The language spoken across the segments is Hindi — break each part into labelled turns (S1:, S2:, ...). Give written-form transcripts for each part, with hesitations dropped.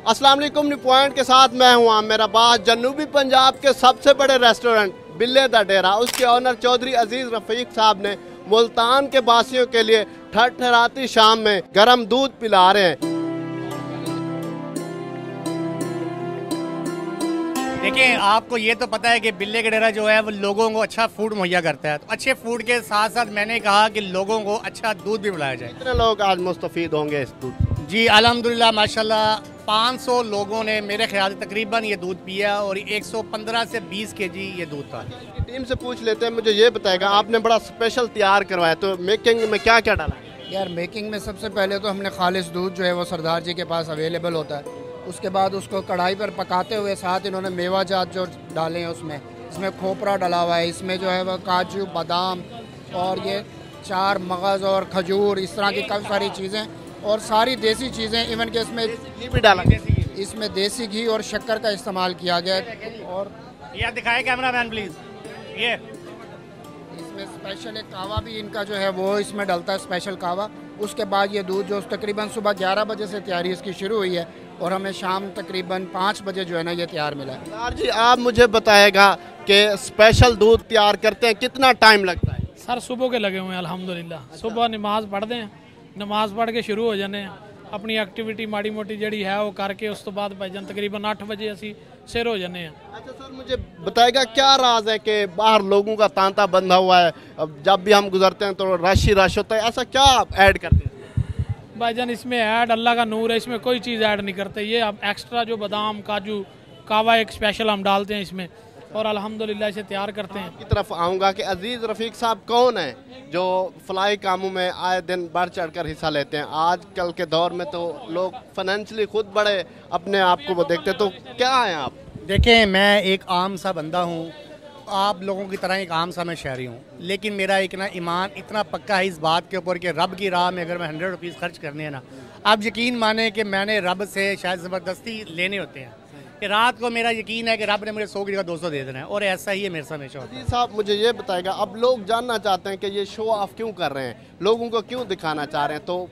S1: अस्सलाम वालेकुम। न्यू पॉइंट के साथ मैं हूँ आमिराबाद। जनूबी पंजाब के सबसे बड़े रेस्टोरेंट बिल्ले दा डेरा, उसके ऑनर चौधरी अजीज़ रफ़ीक साहब ने मुल्तान के बासियों के लिए ठहराती शाम में गर्म दूध पिला रहे हैं।
S2: देखिए, आपको ये तो पता है कि बिल्ले का डेरा जो है वो लोगों को अच्छा फूड मुहैया करता है, तो अच्छे फूड के साथ साथ मैंने कहा कि लोगों को अच्छा दूध भी पिलाया जाए।
S1: कितने लोग आज मुस्तफ़ीद होंगे इस दूध?
S2: जी अल्हम्दुलिल्लाह माशाल्लाह 500 लोगों ने मेरे ख्याल से तकरीबन ये दूध पिया और 115 से 20 केजी ये दूध था।
S1: टीम से पूछ लेते हैं, मुझे ये बताएगा, आपने बड़ा स्पेशल तैयार करवाया, तो मेकिंग में क्या क्या डाला?
S3: यार मेकिंग में सबसे पहले तो हमने खालिश दूध जो है वो सरदार जी के पास अवेलेबल होता है, उसके बाद उसको कढ़ाई पर पकाते हुए साथ इन्होंने मेवा जात जो डाले हैं इसमें खोपरा डला हुआ है, इसमें जो है वो काजू बादाम और ये 4 मगज़ और खजूर, इस तरह की काफ़ी सारी चीज़ें और सारी देसी चीज़ें, इवन के इसमें
S1: घी भी डाला,
S3: इसमें देसी घी और शक्कर का इस्तेमाल किया गया है। और
S2: ये दिखाए कैमरा मैन प्लीज़, ये
S3: इसमें स्पेशल एक कावा भी इनका जो है वो इसमें डलता है, स्पेशल कावा। उसके बाद ये दूध जो तकरीबन सुबह 11 बजे से तैयारी इसकी शुरू हुई है और हमें शाम तकरीबन 5 बजे जो है ना ये तैयार मिला है।
S1: सर जी, आप मुझे बताएगा कि स्पेशल दूध तैयार करते हैं कितना टाइम लगता है?
S4: सर सुबह के लगे हुए हैं अल्हम्दुलिल्लाह। सुबह नमाज पढ़ते हैं, नमाज पढ़ के शुरू हो जाने हैं अपनी एक्टिविटी माड़ी मोटी जड़ी है वो करके, उस तो बाद भाईजान तकरीबन 8 बजे असी सिर हो जाने हैं।
S1: अच्छा सर, मुझे बताएगा क्या राज है कि बाहर लोगों का तांता बंधा हुआ है, अब जब भी हम गुजरते हैं तो रश ही रश होता है, ऐसा क्या ऐड करते हैं?
S4: भाईजान इसमें ऐड अल्लाह का नूर है, इसमें कोई चीज़ ऐड नहीं करते। ये अब एक्स्ट्रा जो बादाम काजू कावा एक स्पेशल हम डालते हैं इसमें और अल्हम्दुलिल्लाह इसे तैयार करते हैं।
S1: की तरफ आऊँगा कि अजीज़ रफ़ीक साहब कौन है जो फलाई कामों में आए दिन बढ़ चढ़ कर हिस्सा लेते हैं। आजकल के दौर में तो लोग फाइनेंशियली खुद बड़े अपने आप को वो देखते हैं, तो क्या हैं आप?
S2: देखें, मैं एक आम सा बंदा हूँ, आप लोगों की तरह एक आम सा मैं शहरी हूँ, लेकिन मेरा एक ना ईमान इतना पक्का है इस बात के ऊपर कि रब की राह में अगर मैं 100 रुपीज़ खर्च करने हैं ना, आप यकीन माने कि मैंने रब से शायद ज़बरदस्ती लेने होते हैं कि रात को मेरा यकीन है कि रब ने मुझे 100 की जगह 200 दे देना है, और ऐसा ही है मेरे साथ हमेशा होता है।
S1: जी साहब, मुझे ये बताएगा, अब लोग जानना चाहते हैं कि ये शो ऑफ क्यों कर रहे हैं, लोगों को क्यों दिखाना चाह रहे हैं, तो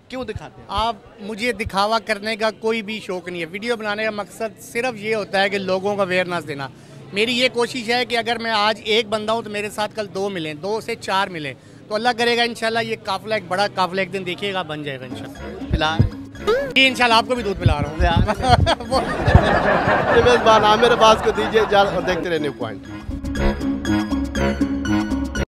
S1: क्यों दिखाते हैं
S2: आप? मुझे दिखावा करने का कोई भी शौक़ नहीं है। वीडियो बनाने का मकसद सिर्फ ये होता है कि लोगों को अवेयरनेस देना। मेरी ये कोशिश है कि अगर मैं आज एक बंदा हूँ तो मेरे साथ कल 2 मिलें, 2 से 4 मिलें, तो अल्लाह करेगा इंशाल्लाह ये काफ़िला एक बड़ा काफ़िला एक दिन देखिएगा बन जाएगा इंशाल्लाह।
S1: फिलहाल
S2: जी इंशाल्लाह आपको भी दूध पिला रहा हूँ।
S1: मेज़बान आमिर अब्बास को दीजिए इजाज़त और देखते रहे न्यू पॉइंट।